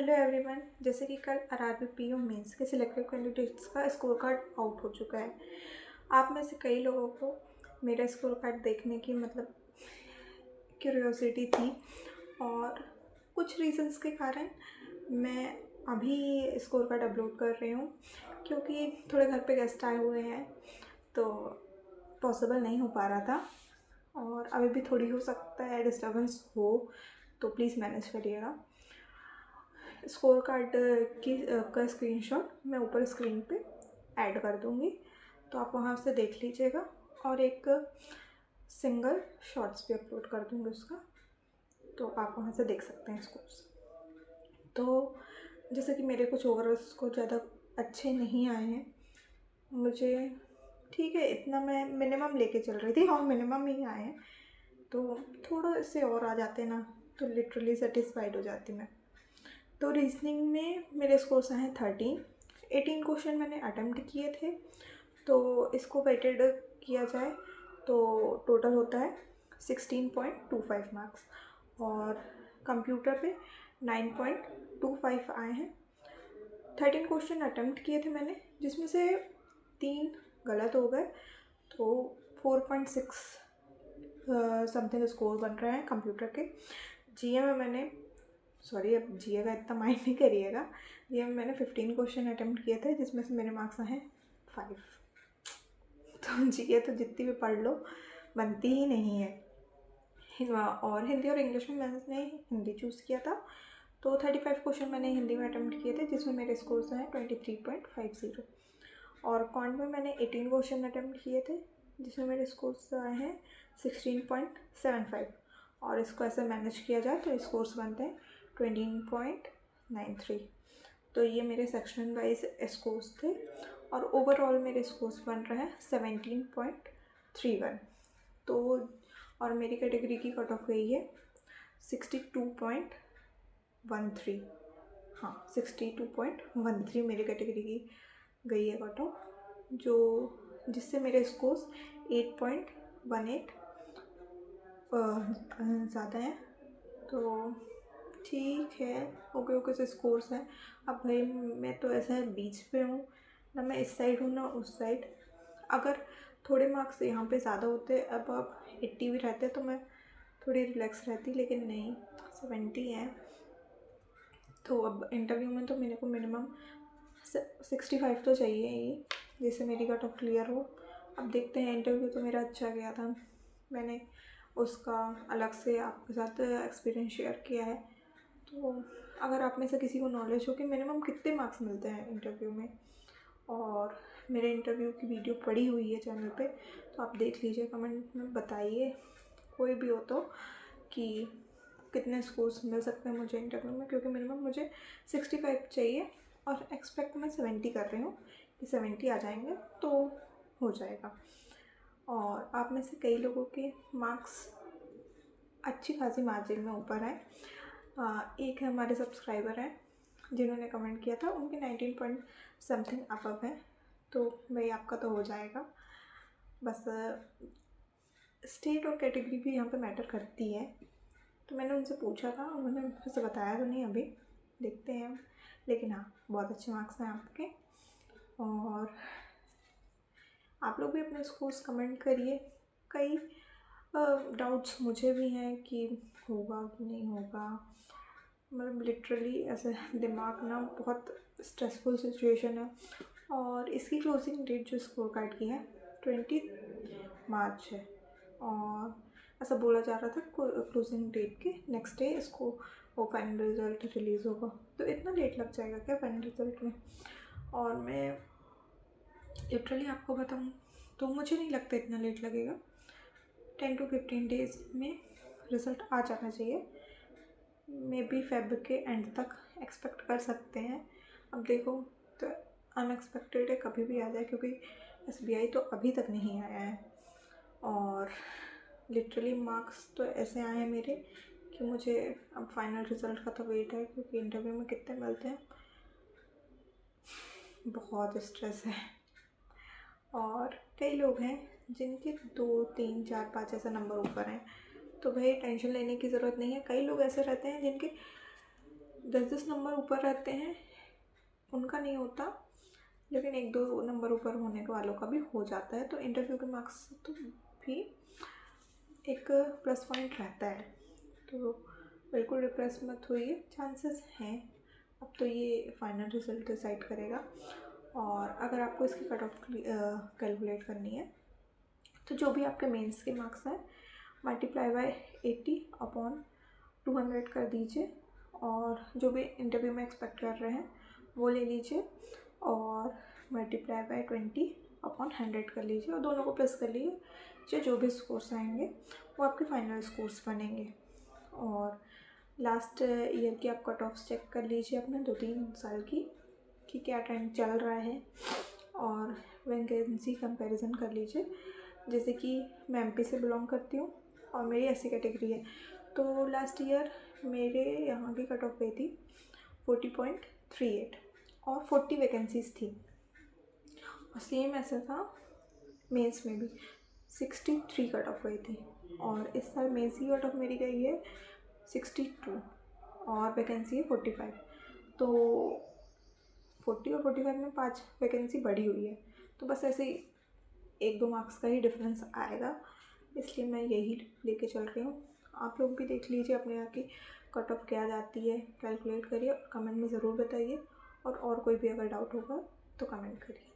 Hello everyone. जैसे कि कल आरआरबी पीओ मेंस के सिलेक्टेड कैंडिडेट्स का स्कोर कार्ड आउट हो चुका है। आप में से कई लोगों को मेरा स्कोर कार्ड देखने की क्यूरियोसिटी थी और कुछ रीजंस के कारण मैं अभी स्कोर कार्ड अपलोड कर रही हूँ, क्योंकि थोड़े घर पे गेस्ट आए हुए हैं तो पॉसिबल नहीं हो पा रहा था और अभी भी थोड़ी हो सकता है डिस्टर्बेंस हो, तो प्लीज़ मैनेज करिएगा। स्कोर कार्ड का स्क्रीनशॉट मैं ऊपर स्क्रीन पे ऐड कर दूँगी, तो आप वहाँ से देख लीजिएगा और एक सिंगल शॉर्ट्स भी अपलोड कर दूँगी उसका, तो आप वहाँ से देख सकते हैं स्कोर्स। तो जैसे कि मेरे कुछ ओवरऑल स्कोर ज़्यादा अच्छे नहीं आए हैं, मुझे ठीक है इतना मैं मिनिमम लेके चल रही थी और मिनिमम ही आए हैं, तो थोड़ा से और आ जाते ना तो लिटरली सेटिस्फाइड हो जाती मैं। तो रीजनिंग में मेरे स्कोर्स आए हैं 18 क्वेश्चन मैंने अटेम्प्ट किए थे, तो इसको वेटेड किया जाए तो टोटल होता है 16.25 मार्क्स और कंप्यूटर पे 9.25 आए हैं। 13 क्वेश्चन अटेम्प्ट किए थे मैंने, जिसमें से 3 गलत हो गए, तो 4.6 समथिंग स्कोर बन रहे हैं कंप्यूटर के। जीए में मैंने अब जीए का इतना माइंड नहीं करिएगा, जीए में मैंने 15 क्वेश्चन अटेम्प्ट किए थे, जिसमें से मेरे मार्क्स आए हैं 5। तो जीए तो जितनी भी पढ़ लो बनती ही नहीं है। और हिंदी और इंग्लिश में मैंने हिंदी चूज़ किया था, तो 35 क्वेश्चन मैंने हिंदी में अटेम्प्ट किए थे, जिसमें मेरे स्कोर्स हैं 23.50। और कॉन्ट में मैंने 18 क्वेश्चन अटेम्प्ट किए थे, जिसमें मेरे स्कोर्स आए हैं 16.75। और इसको ऐसे मैनेज किया जाए तो स्कोर्स बनते हैं 20.93। तो ये मेरे सेक्शन वाइज स्कोर्स थे और ओवरऑल मेरे स्कोर्स बन रहे हैं 17.31। तो और मेरी कैटेगरी की कट ऑफ गई है 62.13। हाँ, 62.13 मेरी कैटेगरी की गई है कट ऑफ, जिससे मेरे स्कोर्स 8.18 ज़्यादा हैं। तो ठीक है, ओके से स्कोर्स हैं। अब भाई मैं तो ऐसा है बीच पे हूँ, ना मैं इस साइड हूँ ना उस साइड। अगर थोड़े मार्क्स यहाँ पे ज़्यादा होते, अब 80 भी रहते तो मैं थोड़ी रिलैक्स रहती, लेकिन नहीं 70 है। तो अब इंटरव्यू में तो मेरे को मिनिमम 65 तो चाहिए ही, जिससे मेरी कट ऑफ क्लियर हो। अब देखते हैं, इंटरव्यू तो मेरा अच्छा गया था, मैंने उसका अलग से आपके साथ एक्सपीरियंस शेयर किया है। तो अगर आप में से किसी को नॉलेज हो कि मिनिमम कितने मार्क्स मिलते हैं इंटरव्यू में, और मेरे इंटरव्यू की वीडियो पड़ी हुई है चैनल पे, तो आप देख लीजिए, कमेंट में बताइए कोई भी हो तो कि कितने स्कोर्स मिल सकते हैं मुझे इंटरव्यू में, क्योंकि मिनिमम मुझे 65 चाहिए और एक्सपेक्ट मैं 70 कर रही हूँ कि 70 आ जाएंगे तो हो जाएगा। और आप में से कई लोगों के मार्क्स अच्छी खासी मार्जिन में ऊपर है। एक है हमारे सब्सक्राइबर हैं जिन्होंने कमेंट किया था, उनके 19 पॉइंट समथिंग अबव है, तो भाई आपका तो हो जाएगा। बस स्टेट और कैटेगरी भी यहाँ पे मैटर करती है। तो मैंने उनसे पूछा था, उन्होंने मुझे बताया तो नहीं अभी, देखते हैं, लेकिन हाँ बहुत अच्छे मार्क्स हैं आपके। और आप लोग भी अपने स्कोर्स कमेंट करिए। कई डाउट्स मुझे भी हैं कि होगा कि नहीं होगा, मतलब लिटरली ऐसे दिमाग ना बहुत स्ट्रेसफुल सिचुएशन है। और इसकी क्लोजिंग डेट जो स्कोर कार्ड की है 20 मार्च है, और ऐसा बोला जा रहा था क्लोजिंग डेट के नेक्स्ट डे इसको वो फाइनल रिज़ल्ट रिलीज़ होगा। तो इतना लेट लग जाएगा क्या फाइनल रिज़ल्ट में? और मैं लिटरली आपको बताऊँ तो मुझे नहीं लगता इतना लेट लगेगा, 10 to 15 डेज़ में रिज़ल्ट आ जाना चाहिए। मे बी फेब के एंड तक एक्सपेक्ट कर सकते हैं। अब देखो, तो अनएक्सपेक्टेड है, कभी भी आ जाए, क्योंकि SBI तो अभी तक नहीं आया है। और लिटरली मार्क्स तो ऐसे आए हैं मेरे कि मुझे अब फाइनल रिज़ल्ट का तो वेट है, क्योंकि इंटरव्यू में कितने मिलते हैं, बहुत स्ट्रेस है। और कई लोग हैं जिनके 2, 3, 4, 5 ऐसा नंबर ऊपर हैं, तो भाई टेंशन लेने की ज़रूरत नहीं है। कई लोग ऐसे रहते हैं जिनके 10-10 नंबर ऊपर रहते हैं उनका नहीं होता, लेकिन 1-2 नंबर ऊपर होने वालों का भी हो जाता है। तो इंटरव्यू के मार्क्स तो भी एक प्लस पॉइंट रहता है। तो बिल्कुल डिप्रेस मत होइए, चांसेस हैं। अब तो ये फाइनल रिजल्ट डिसाइड करेगा। और अगर आपको इसकी कट ऑफ कैलकुलेट करनी है तो जो भी आपके मेंस के मार्क्स हैं मल्टीप्लाई बाय 80/200 कर दीजिए, और जो भी इंटरव्यू में एक्सपेक्ट कर रहे हैं वो ले लीजिए और मल्टीप्लाई बाय 20/100 कर लीजिए और दोनों को प्लस कर लीजिए। जो भी स्कोर्स आएंगे वो आपके फाइनल स्कोर्स बनेंगे। और लास्ट ईयर की आप कट ऑफ्स चेक कर लीजिए अपने 2-3 साल की कि क्या ट्रेंड चल रहा है, और वैकेंसी कंपैरिजन कर लीजिए। जैसे कि मैं एमपी से बिलोंग करती हूँ और मेरी एससी कैटेगरी है, तो लास्ट ईयर मेरे यहाँ की कट ऑफ पे थी 40.38 और 40 वैकेंसीज थी। और सेम ऐसा था मेंस में भी 63 कट ऑफ गई थी, और इस साल मेंस की कट ऑफ मेरी गई है 62 और वैकेंसी है 45। तो 40 और 45 में 5 वैकेंसी बढ़ी हुई है। तो बस ऐसे ही 1-2 मार्क्स का ही डिफरेंस आएगा, इसलिए मैं यही लेके चल रही हूँ। आप लोग भी देख लीजिए अपने यहाँ की कट ऑफ क्या जाती है, कैलकुलेट करिए और कमेंट में ज़रूर बताइए। और कोई भी अगर डाउट होगा तो कमेंट करिए।